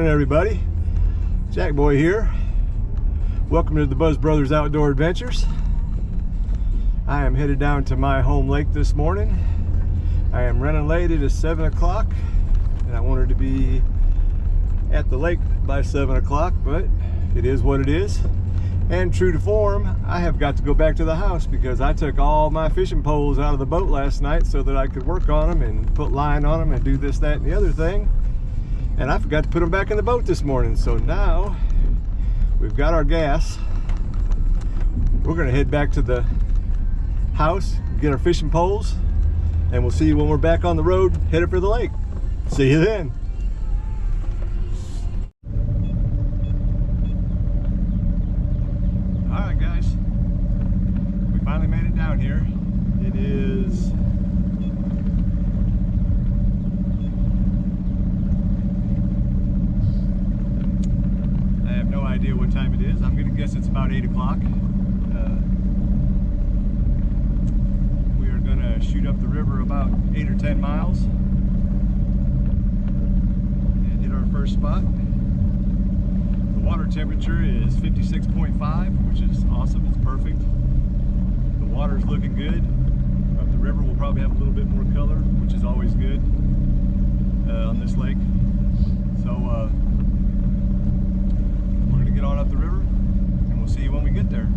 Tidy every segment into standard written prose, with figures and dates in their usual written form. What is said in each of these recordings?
morning, everybody. Jack Boy here. Welcome to the Buzz Brothers Outdoor Adventures. I am headed down to my home lake this morning. I am running late. It is 7 o'clock and I wanted to be at the lake by 7 o'clock, but it is what it is. And true to form, I have got to go back to the house because I took all my fishing poles out of the boat last night so that I could work on them and put line on them and do this, that, and the other thing. And I forgot to put them back in the boat this morning. So now we've got our gas. We're gonna head back to the house, get our fishing poles, and we'll see you when we're back on the road headed for the lake. See you then. Alright guys, we finally made it down here. It is I have no idea what time it is. I'm gonna guess it's about 8 o'clock. We are gonna shoot up the river about 8 or 10 miles and hit our first spot. Water temperature is 56.5, which is awesome. It's perfect. The water's looking good. Up the river, we'll probably have a little bit more color, which is always good on this lake. So we're going to get on up the river, and we'll see you when we get there.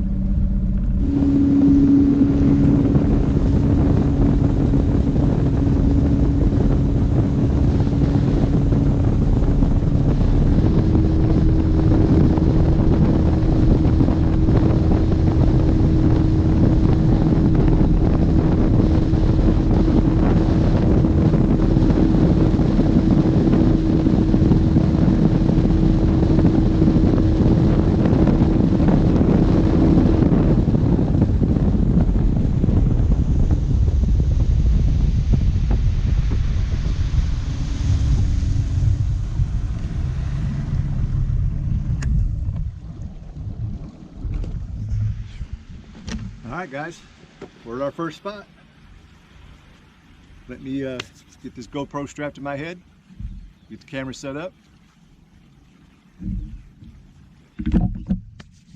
Alright guys, we're at our first spot. Let me get this GoPro strapped to my head, get the camera set up.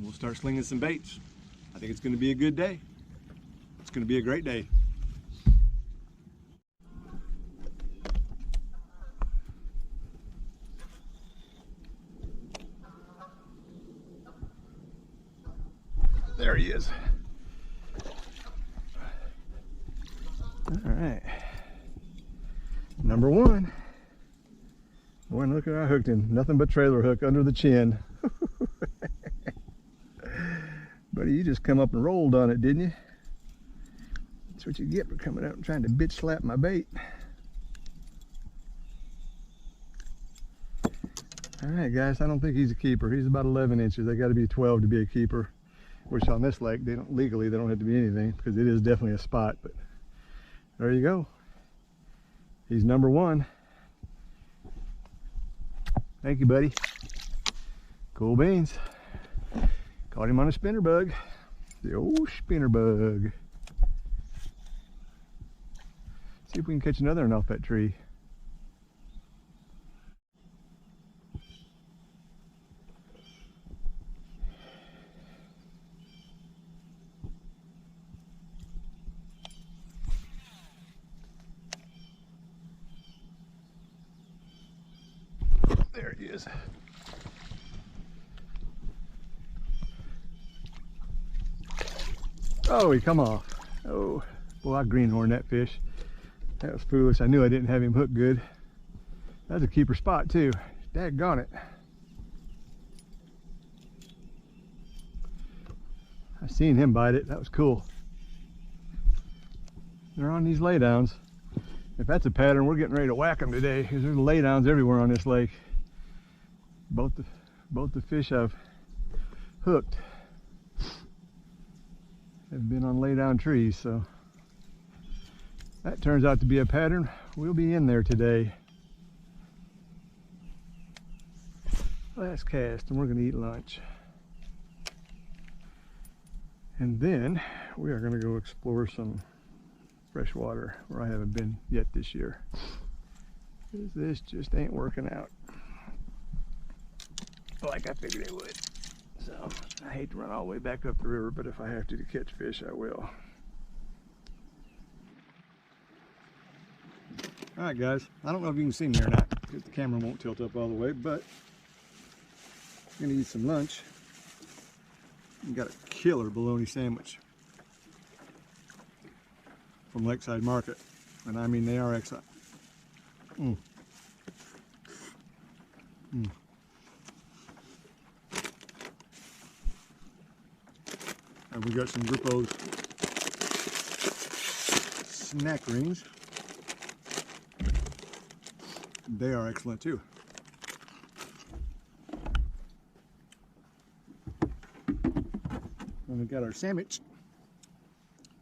We'll start slinging some baits. I think it's going to be a good day. It's going to be a great day. There he is. All right, number one. Boy, look at I hooked him. Nothing but trailer hook under the chin. Buddy, you just come up and rolled on it, didn't you? That's what you get for coming out and trying to bitch slap my bait. All right, guys, I don't think he's a keeper. He's about 11 inches. They got to be 12 to be a keeper. Which on this lake, they don't legally, they don't have to be anything because it is definitely a spot. But there you go. He's number one. Thank you, buddy. Cool beans. Caught him on a spinner bug. The old spinner bug. See if we can catch another one off that tree. There he is. Oh, he come off. Oh, boy, I greenhorned that fish. That was foolish. I knew I didn't have him hooked good. That's a keeper spot too. Daggone it. I seen him bite it. That was cool. They're on these laydowns. If that's a pattern, we're getting ready to whack them today because there's laydowns everywhere on this lake. Both the fish I've hooked have been on laydown trees, so that turns out to be a pattern. We'll be in there today. Last cast, and we're going to eat lunch. And then we are going to go explore some fresh water where I haven't been yet this year. This just ain't working out. like I figured it would. So I hate to run all the way back up the river, but if I have to catch fish, I will. All right, guys. I don't know if you can see me or not because the camera won't tilt up all the way, but I'm gonna eat some lunch. We got a killer bologna sandwich from Lakeside Market, and I mean they are excellent. And we got some Grupo's snack rings. They are excellent too. And we got our sandwich.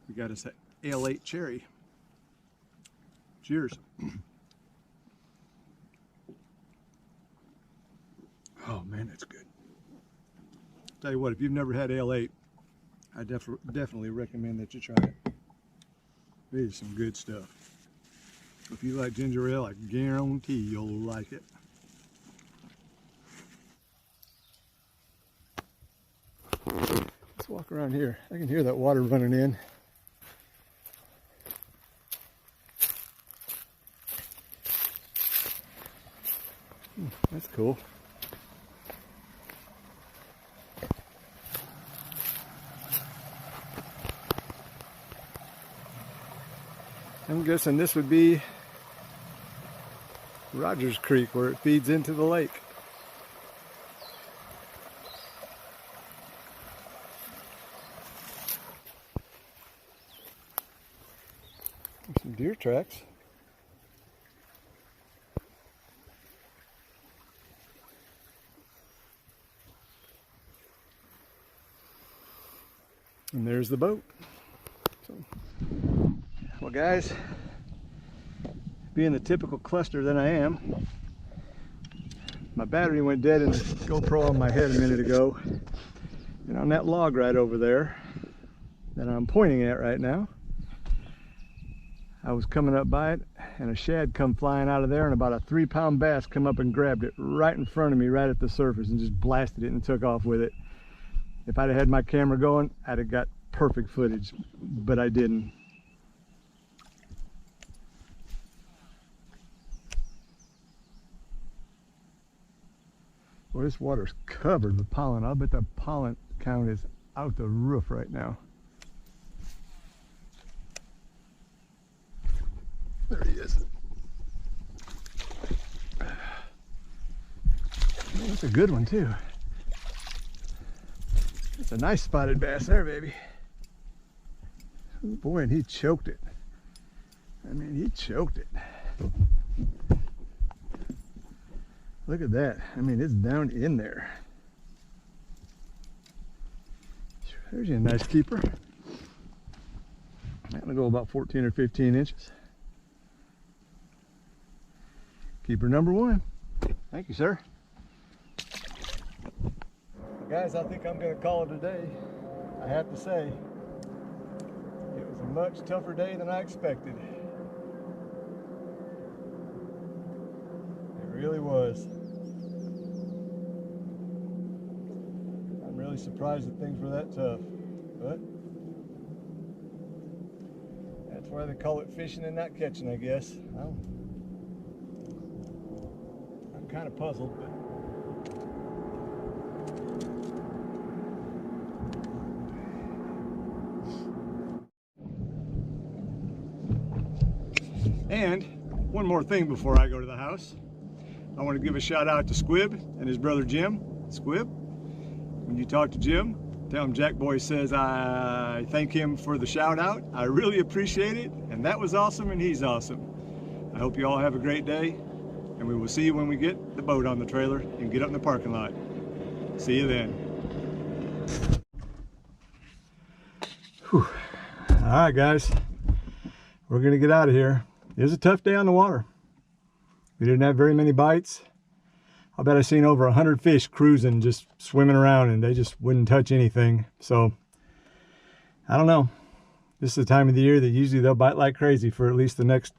We got us an Ale 8 cherry. Cheers. Oh man, that's good. Tell you what, if you've never had Ale 8, I definitely recommend that you try it. It is some good stuff. If you like ginger ale, I guarantee you'll like it. Let's walk around here. I can hear that water running in. That's cool. I'm guessing this would be Rogers Creek where it feeds into the lake. Some deer tracks. And there's the boat. So, well guys, being the typical cluster that I am, my battery went dead in the GoPro on my head a minute ago. And on that log right over there that I'm pointing at right now, I was coming up by it and a shad come flying out of there, and about a 3-pound bass come up and grabbed it right in front of me right at the surface and just blasted it and took off with it. If I'd have had my camera going, I'd have got perfect footage, but I didn't. Well, this water's covered with pollen. I'll bet the pollen count is out the roof right now. There he is. Oh, that's a good one too. That's a nice spotted bass there, baby. Oh boy, and he choked it. I mean, he choked it. Look at that. I mean, it's down in there. There's a nice keeper. I'm gonna go about 14 or 15 inches. Keeper number 1. Thank you, sir. Guys, I think I'm going to call it a day. I have to say, it was a much tougher day than I expected. It really was. I'm really surprised that things were that tough, but that's why they call it fishing and not catching, I guess. I'm kind of puzzled, but and one more thing before I go to the house. I want to give a shout out to Squib and his brother Jim. Squib, when you talk to Jim, tell him Jack Boy says I thank him for the shout out. I really appreciate it, and that was awesome, and he's awesome. I hope you all have a great day, and we will see you when we get the boat on the trailer and get up in the parking lot. See you then. Whew. All right, guys, we're gonna get out of here. It was a tough day on the water. We didn't have very many bites. I bet I've seen over 100 fish cruising, just swimming around, and they just wouldn't touch anything. So, I don't know. This is the time of the year that usually they'll bite like crazy for at least the next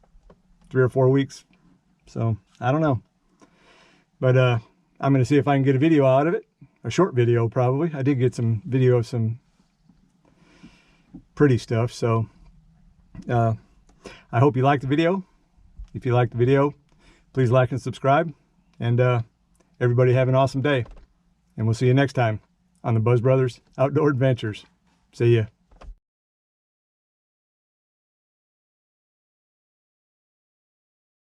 3 or 4 weeks. So, I don't know. But I'm going to see if I can get a video out of it. A short video, probably. I did get some video of some pretty stuff. So I hope you liked the video. If you liked the video, please like and subscribe. And everybody have an awesome day. And we'll see you next time on the Buzz Brothers Outdoor Adventures. See ya.